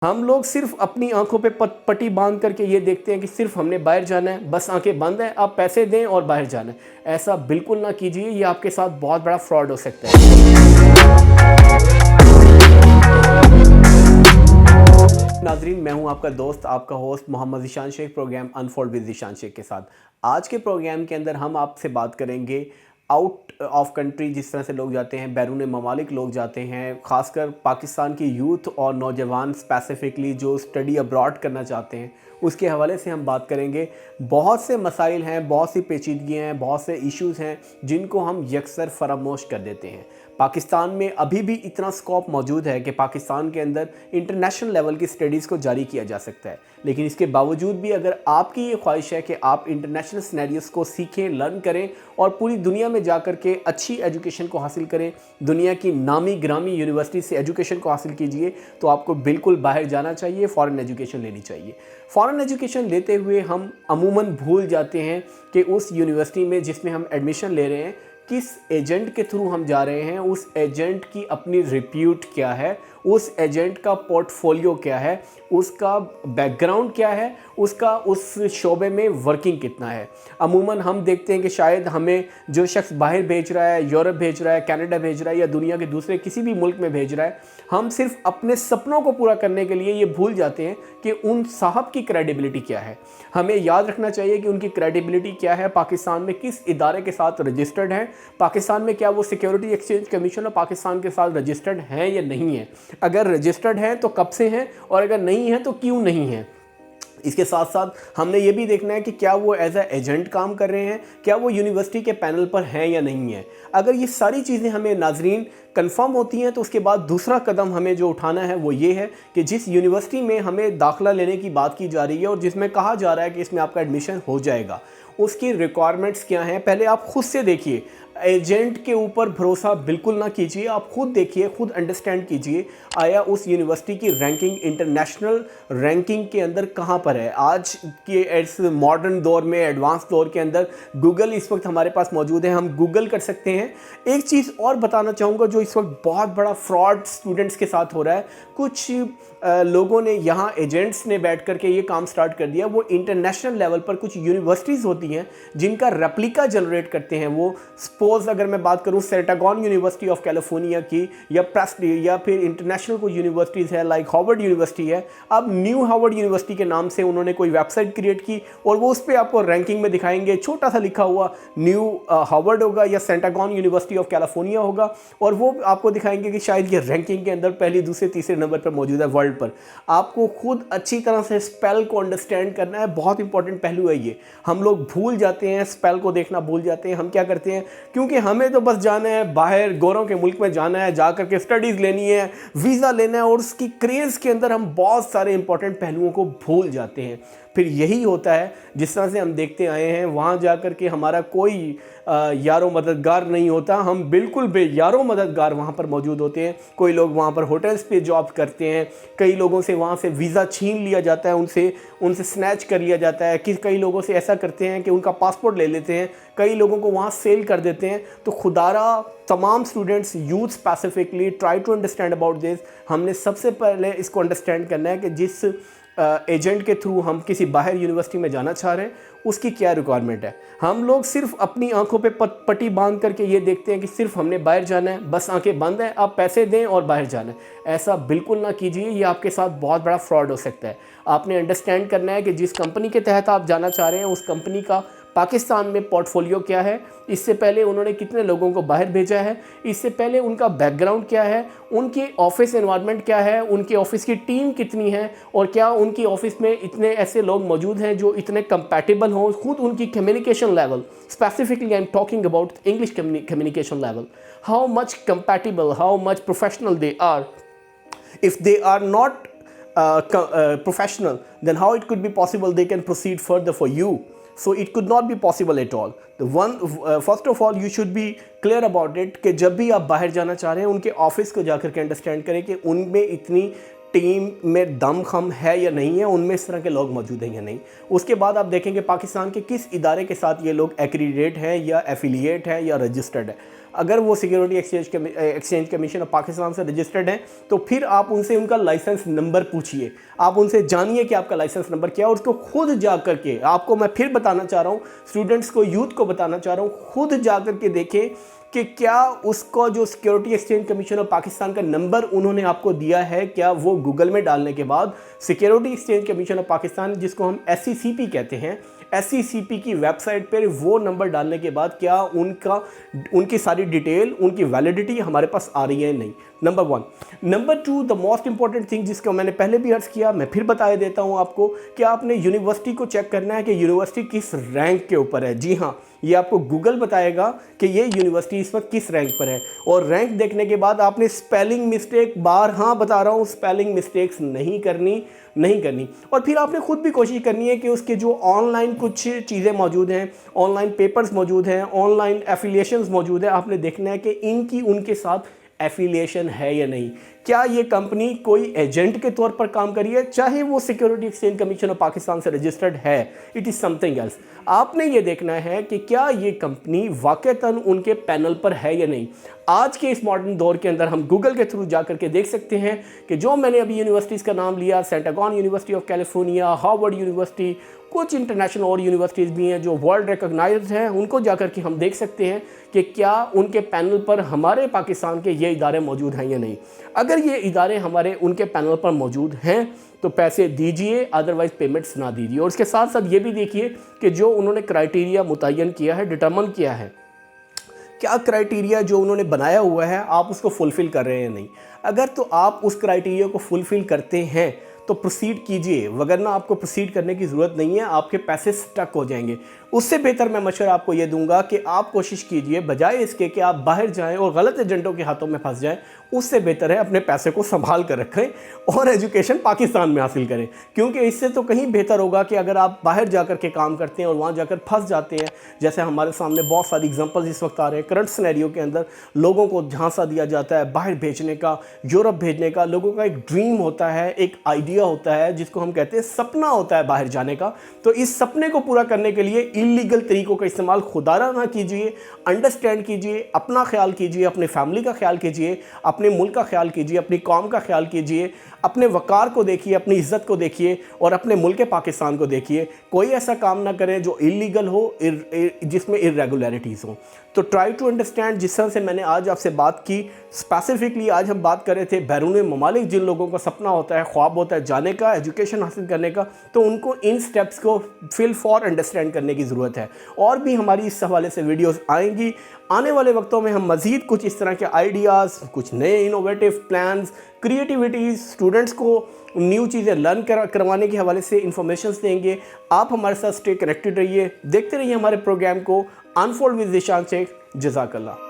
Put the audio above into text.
हम लोग सिर्फ अपनी आंखों पे पट्टी बांध करके ये देखते हैं कि सिर्फ हमने बाहर जाना है, बस आंखें बंद हैं, आप पैसे दें और बाहर जाना है। ऐसा बिल्कुल ना कीजिए, ये आपके साथ बहुत बड़ा फ्रॉड हो सकता है। नाजरीन, मैं हूं आपका दोस्त, आपका host Mohammad Zeeshan Shaikh, program unfold with Zeeshan Shaikh के साथ। आज के प्रोग्राम के अंदर हम आपसे बात करेंगे आउट ऑफ कंट्री, जिस तरह से लोग जाते हैं, बैरून ममालिक लोग जाते हैं, ख़ासकर पाकिस्तान की यूथ और नौजवान स्पेसिफ़िकली जो स्टडी अब्रॉड करना चाहते हैं, उसके हवाले से हम बात करेंगे। बहुत से मसाइल हैं, बहुत सी पेचीदगियाँ हैं, बहुत से इश्यूज़ हैं जिनको हम यकसर फरामोश कर देते हैं। पाकिस्तान में अभी भी इतना स्कोप मौजूद है कि पाकिस्तान के अंदर इंटरनेशनल लेवल की स्टडीज़ को जारी किया जा सकता है, लेकिन इसके बावजूद भी अगर आपकी ये ख्वाहिश है कि आप इंटरनेशनल सिनेरियोस को सीखें, लर्न करें और पूरी दुनिया में जा कर के अच्छी एजुकेशन को हासिल करें, दुनिया की नामी ग्रामी यूनिवर्सिटी से एजुकेशन को हासिल कीजिए, तो आपको बिल्कुल बाहर जाना चाहिए, फ़ॉरेन एजुकेशन लेनी चाहिए। फ़ॉरेन एजुकेशन लेते हुए हम अमूमन भूल जाते हैं कि उस यूनिवर्सिटी में जिसमें हम एडमिशन ले रहे हैं, किस एजेंट के थ्रू हम जा रहे हैं, उस एजेंट की अपनी रिप्यूट क्या है, उस एजेंट का पोर्टफोलियो क्या है, उसका बैकग्राउंड क्या है, उसका उस शोबे में वर्किंग कितना है। अमूमन हम देखते हैं कि शायद हमें जो शख्स बाहर भेज रहा है, यूरोप भेज रहा है, कनाडा भेज रहा है या दुनिया के दूसरे किसी भी मुल्क में भेज रहा है, हम सिर्फ अपने सपनों को पूरा करने के लिए ये भूल जाते हैं कि उन साहब की क्रेडिबिलिटी क्या है। हमें याद रखना चाहिए कि उनकी क्रेडिबिलिटी क्या है, पाकिस्तान में किस इदारे के साथ रजिस्टर्ड है, पाकिस्तान में क्या वो सिक्योरिटी एक्सचेंज कमीशन और पाकिस्तान के साथ रजिस्टर्ड हैं या नहीं है। अगर रजिस्टर्ड है तो कब से हैं, और अगर नहीं है तो क्यों नहीं है। इसके साथ साथ हमने ये भी देखना है कि क्या वो एज ए एजेंट काम कर रहे हैं, क्या वो यूनिवर्सिटी के पैनल पर हैं या नहीं है। अगर ये सारी चीज़ें हमें नाजरीन कंफर्म होती हैं तो उसके बाद दूसरा कदम हमें जो उठाना है वो ये है कि जिस यूनिवर्सिटी में हमें दाखिला लेने की बात की जा रही है और जिसमें कहा जा रहा है कि इसमें आपका एडमिशन हो जाएगा, उसकी रिक्वायरमेंट्स क्या हैं, पहले आप खुद से देखिए। एजेंट के ऊपर भरोसा बिल्कुल ना कीजिए, आप खुद देखिए, खुद अंडरस्टैंड कीजिए आया उस यूनिवर्सिटी की रैंकिंग इंटरनेशनल रैंकिंग के अंदर कहाँ पर है। आज के इस मॉडर्न दौर में, एडवांस दौर के अंदर गूगल इस वक्त हमारे पास मौजूद है, हम गूगल कर सकते हैं। एक चीज़ और बताना चाहूँगा जो इस वक्त बहुत बड़ा फ्रॉड स्टूडेंट्स के साथ हो रहा है। कुछ लोगों ने यहाँ एजेंट्स ने बैठ करके ये काम स्टार्ट कर दिया, वो इंटरनेशनल लेवल पर कुछ यूनिवर्सिटीज़ होती हैं जिनका रेप्लिका जनरेट करते हैं। वो सपोज अगर मैं बात करूँ सेंटागन यूनिवर्सिटी ऑफ कैलिफोर्निया की या प्रेस्ली या फिर इंटरनेशनल कोई यूनिवर्सिटीज़ है लाइक हार्वर्ड यूनिवर्सिटी है, अब न्यू हार्वर्ड यूनिवर्सिटी के नाम से उन्होंने कोई वेबसाइट क्रिएट की और वो उस पर आपको रैंकिंग में दिखाएंगे, छोटा सा लिखा हुआ न्यू हार्वर्ड होगा या सेंटागन यूनिवर्सिटी ऑफ कैलिफोर्निया होगा, और वो आपको दिखाएंगे कि शायद ये रैंकिंग के अंदर पहले, दूसरे, तीसरे नंबर पर मौजूद है वर्ल्ड पर। आपको खुद अच्छी तरह से स्पेल को अंडरस्टैंड करना है, बहुत इंपॉर्टेंट पहलू है ये। हम लोग भूल जाते हैं, स्पेल को देखना भूल जाते हैं। हम क्या करते हैं, क्योंकि हमें तो बस जाना है बाहर, गोरों के मुल्क में जाना है, जा करके स्टडीज़ लेनी है, वीज़ा लेना है, और उसकी क्रेज़ के अंदर हम बहुत सारे इंपॉर्टेंट पहलुओं को भूल जाते हैं। फिर यही होता है जिस तरह से हम देखते आए हैं, वहाँ जा कर के हमारा कोई यारो मददगार नहीं होता, हम बिल्कुल बेयारो मददगार वहाँ पर मौजूद होते हैं। कोई लोग वहाँ पर होटल्स पे जॉब करते हैं, कई लोगों से वहाँ से वीज़ा छीन लिया जाता है, उनसे स्नैच कर लिया जाता है, कि कई लोगों से ऐसा करते हैं कि उनका पासपोर्ट ले लेते हैं, कई लोगों को वहाँ सेल कर देते हैं। तो खुदारा तमाम students, youth specifically, try to understand about this. हमने सबसे पहले इसको अंडरस्टैंड करना है कि जिस एजेंट के थ्रू हम किसी बाहर यूनिवर्सिटी में जाना चाह रहे हैं उसकी क्या रिक्वायरमेंट है। हम लोग सिर्फ अपनी आंखों पे पट्टी बांध करके ये देखते हैं कि सिर्फ हमने बाहर जाना है, बस आंखें बंद हैं, आप पैसे दें और बाहर जाना है। ऐसा बिल्कुल ना कीजिए, ये आपके साथ बहुत बड़ा फ्रॉड हो सकता है। आपने अंडरस्टैंड करना है कि जिस कंपनी के तहत आप जाना चाह रहे हैं उस कंपनी का पाकिस्तान में पोर्टफोलियो क्या है, इससे पहले उन्होंने कितने लोगों को बाहर भेजा है, इससे पहले उनका बैकग्राउंड क्या है, उनके ऑफिस एनवायरनमेंट क्या है, उनके ऑफिस की टीम कितनी है, और क्या उनकी ऑफिस में इतने ऐसे लोग मौजूद हैं जो इतने कंपैटिबल हों। खुद उनकी communication level, specifically I am talking about English communication level, how much compatible, how much professional they are. If they are not professional, then how it could be possible they can proceed further for you? So it could not be possible at all. First of all, you should be clear about it कि जब भी आप बाहर जाना चाह रहे हैं उनके ऑफिस को जाकर के अंडरस्टैंड करें कि उनमें इतनी टीम में दमखम है या नहीं है, उनमें इस तरह के लोग मौजूद हैं या नहीं। उसके बाद आप देखेंगे पाकिस्तान के किस इदारे के साथ ये लोग एक्रीडेट हैं या एफिलिएट हैं या रजिस्टर्ड है। अगर वो security exchange commission of Pakistan से रजिस्टर्ड हैं तो फिर आप उनसे उनका लाइसेंस नंबर पूछिए, आप उनसे जानिए कि आपका लाइसेंस नंबर क्या है, और उसको खुद जा करके, आपको मैं फिर बताना चाह रहा हूँ, स्टूडेंट्स को, यूथ को बताना चाह रहा हूँ, खुद जा करके देखें कि क्या उसको जो security exchange commission of Pakistan का नंबर उन्होंने आपको दिया है, क्या वो गूगल में डालने के बाद security exchange commission of Pakistan, जिसको हम SECP कहते हैं, SECP की वेबसाइट पर वो नंबर डालने के बाद क्या उनकी सारी डिटेल, उनकी वैलिडिटी हमारे पास आ रही है नहीं। Number 1। Number 2, the most important thing जिसको मैंने पहले भी अर्ज किया, मैं फिर बता देता हूं आपको कि आपने यूनिवर्सिटी को चेक करना है कि यूनिवर्सिटी किस रैंक के ऊपर है। जी हाँ, ये आपको गूगल बताएगा कि ये यूनिवर्सिटी इस वक्त किस रैंक पर है, और रैंक देखने के बाद आपने स्पेलिंग मिस्टेक, बार हाँ बता रहा हूँ, स्पेलिंग मिस्टेक्स नहीं करनी। और फिर आपने खुद भी कोशिश करनी है कि उसके जो ऑनलाइन कुछ चीज़ें मौजूद हैं, ऑनलाइन पेपर्स मौजूद हैं, ऑनलाइन एफिलिएशंस मौजूद है, आपने देखना है कि इनकी उनके साथ एफिलिएशन है या नहीं, क्या ये कंपनी कोई एजेंट के तौर पर काम करी है, चाहे वो security exchange commission of Pakistan से रजिस्टर्ड है, इट इज़ समथिंग एल्स। आपने ये देखना है कि क्या ये कंपनी वाकईतन उनके पैनल पर है या नहीं। आज के इस मॉडर्न दौर के अंदर हम गूगल के थ्रू जा करके देख सकते हैं कि जो मैंने अभी यूनिवर्सिटीज़ का नाम लिया, सेंटागॉन university of California, Harvard university, कुछ इंटरनेशनल और यूनिवर्सिटीज़ भी हैं जो वर्ल्ड रिकॉग्नाइज्ड हैं, उनको जाकर के हम देख सकते हैं कि क्या उनके पैनल पर हमारे पाकिस्तान के ये इदारे मौजूद हैं या नहीं। अगर ये इदारे हमारे उनके पैनल पर मौजूद हैं तो पैसे दीजिए, अदरवाइज़ पेमेंट्स ना दीजिए। और उसके साथ साथ ये भी देखिए कि जो उन्होंने क्राइटेरिया मुतय्यन किया है, डिटर्मन किया है, क्या क्राइटेरिया जो उन्होंने बनाया हुआ है आप उसको फुलफ़िल कर रहे हैं या नहीं। अगर तो आप उस क्राइटेरिया को फुलफ़िल करते हैं तो प्रोसीड कीजिए, वगरना आपको प्रोसीड करने की ज़रूरत नहीं है, आपके पैसे स्टक हो जाएंगे। उससे बेहतर मैं मशवरा आपको ये दूंगा कि आप कोशिश कीजिए, बजाय इसके कि आप बाहर जाएं और गलत एजेंटों के हाथों में फंस जाएं, उससे बेहतर है अपने पैसे को संभाल कर रखें और एजुकेशन पाकिस्तान में हासिल करें। क्योंकि इससे तो कहीं बेहतर होगा कि अगर आप बाहर जाकर के काम करते हैं और वहाँ जाकर फंस जाते हैं, जैसे हमारे सामने बहुत सारी एग्जांपल्स इस वक्त आ रहे हैं करंट सिनेरियो के अंदर, लोगों को झांसा दिया जाता है बाहर भेजने का, यूरोप भेजने का। लोगों का एक ड्रीम होता है, एक आइडिया होता है, जिसको हम कहते हैं सपना होता है बाहर जाने का। तो इस सपने को पूरा करने के लिए इलीगल तरीकों का इस्तेमाल खुदारा ना कीजिए, अंडरस्टैंड कीजिए, अपना ख्याल कीजिए, अपने फैमिली का ख्याल कीजिए, अपने मुल्क का ख्याल कीजिए, अपनी कौम का ख्याल कीजिए, अपने वकार को देखिए, अपनी इज्जत को देखिए और अपने मुल्क पाकिस्तान को देखिए। कोई ऐसा काम ना करें जो इलीगल हो, जिसमें इरेगुलरिटीज़ हो। तो ट्राई टू अंडरस्टैंड। जिस तरह से मैंने आज आपसे बात की, स्पेसिफिकली आज हम बात कर रहे थे बैरून ममालिक जिन लोगों का सपना होता है, ख्वाब होता है जाने का, एजुकेशन हासिल करने का, तो उनको इन स्टेप्स को फिल फॉर अंडरस्टैंड करने की ज़रूरत है। और भी हमारी इस हवाले से वीडियोस आएंगी। आने वाले वक्तों में हम मज़ीद कुछ इस तरह के आइडियाज़, कुछ नए इनोवेटिव प्लान्स, क्रिएटिविटीज़, स्टूडेंट्स को न्यू चीज़ें लर्न करवाने के हवाले से इंफॉर्मेशन देंगे। आप हमारे साथ स्टे कनेक्टेड रहिए, देखते रहिए हमारे प्रोग्राम को अनफोल्ड विद ज़ीशान शेख। जज़ाकल्लाह।